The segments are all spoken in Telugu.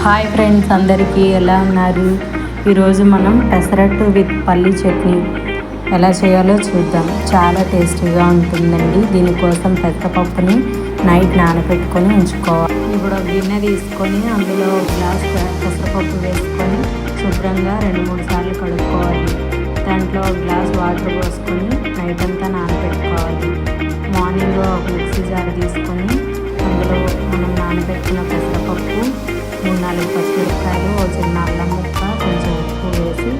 హాయ్ ఫ్రెండ్స్, అందరికీ ఎలా ఉన్నారు? ఈరోజు మనం పెసరట్టు విత్ పల్లి చట్నీ ఎలా చేయాలో చూద్దాం. చాలా టేస్టీగా ఉంటుందండి. దీనికోసం పెసరపప్పుని నైట్ నానబెట్టుకొని ఉంచుకోవాలి. ఇప్పుడు ఒక గిన్నె తీసుకొని అందులో ఒక గ్లాస్ పెసరపప్పు వేసుకొని శుభ్రంగా 2-3 సార్లు కడుక్కోవాలి. దాంట్లో ఒక గ్లాస్ వాటర్ పోసుకొని నైట్ అంతా నానబెట్టుకోవాలి. మార్నింగ్ ఒక మిక్సీ జార్ తీసుకొని అందులో మనం నానబెట్టుకున్న పెసరపప్పు, 3-4 పచ్చిమిరపకాయలు, ఒక చిన్న అల్లం ముక్క, కొంచెం ఉప్పు వేసి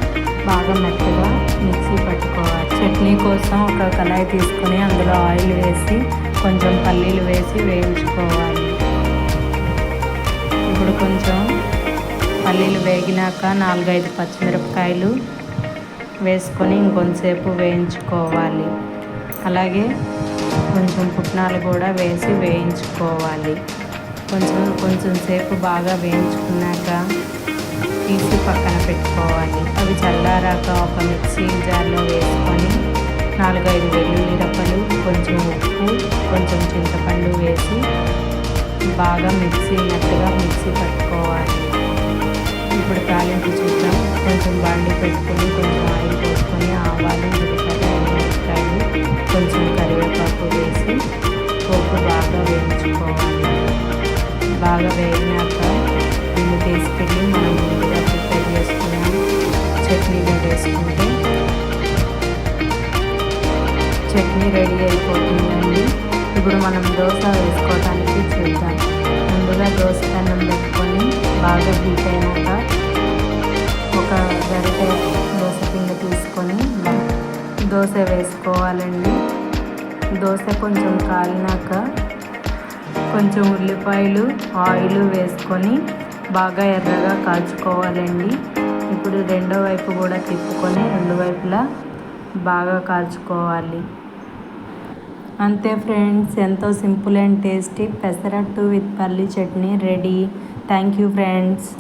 బాగా మెత్తగా మిక్సీ పట్టుకోవాలి. చట్నీ కోసం ఒక కళాయి తీసుకొని అందులో ఆయిల్ వేసి కొంచెం పల్లీలు వేసి వేయించుకోవాలి. ఇప్పుడు కొంచెం పల్లీలు వేగినాక 4-5 పచ్చిమిరపకాయలు వేసుకొని ఇంకొంతసేపు వేయించుకోవాలి. అలాగే కొంచెం పుట్నాలు కూడా వేసి వేయించుకోవాలి. కొంచెం సేపు బాగా వేయించుకున్నాక తీసి పక్కన పెట్టుకోవాలి. అవి చల్లారాక ఒక మిక్సీ జార్లో వేసుకొని 4-5 వెల్లుల్లి రెబ్బలు, కొంచెం ఉప్పు, కొంచెం చింతపండు వేసి బాగా మెత్తగా మిక్సీ పట్టుకోవాలి. ఇప్పుడు తాలింపు చూద్దాం. కొంచెం బాండి పెట్టుకొని కొంచెం ఆయిల్ పోసుకొని ఆవాలు, జీలకర్ర, మిరపకాయలు, కొంచెం కరివేపాకు వేసి పోపు బాగా వేయించుకోవాలి. బాగా వేగినాక దీన్ని తీసుకెళ్ళి మనం ముందుగా ప్రిపేర్ చేసుకున్న చట్నీలో వేసుకుంటే చట్నీ రెడీ అయిపోతుందండి. ఇప్పుడు మనం దోశ వేసుకోవడానికి చూద్దాం. ముందుగా దోశ పెనం పెట్టుకొని బాగా హీట్ అయినాక ఒక గరిటె దోశ పిండి తీసుకొని దోశ వేసుకోవాలండి. దోశ కొంచెం కాలినాక కొంచెం ఉల్లిపాయలు, ఆయిల్ వేసుకొని బాగా ఎర్రగా కాల్చుకోవాలండి. ఇప్పుడు రెండో వైపు కూడా తిప్పుకొని 2 వైపులా బాగా కాల్చుకోవాలి. అంతే ఫ్రెండ్స్, ఎంతో simple and tasty pesarattu with palli chutney ready. Thank you friends.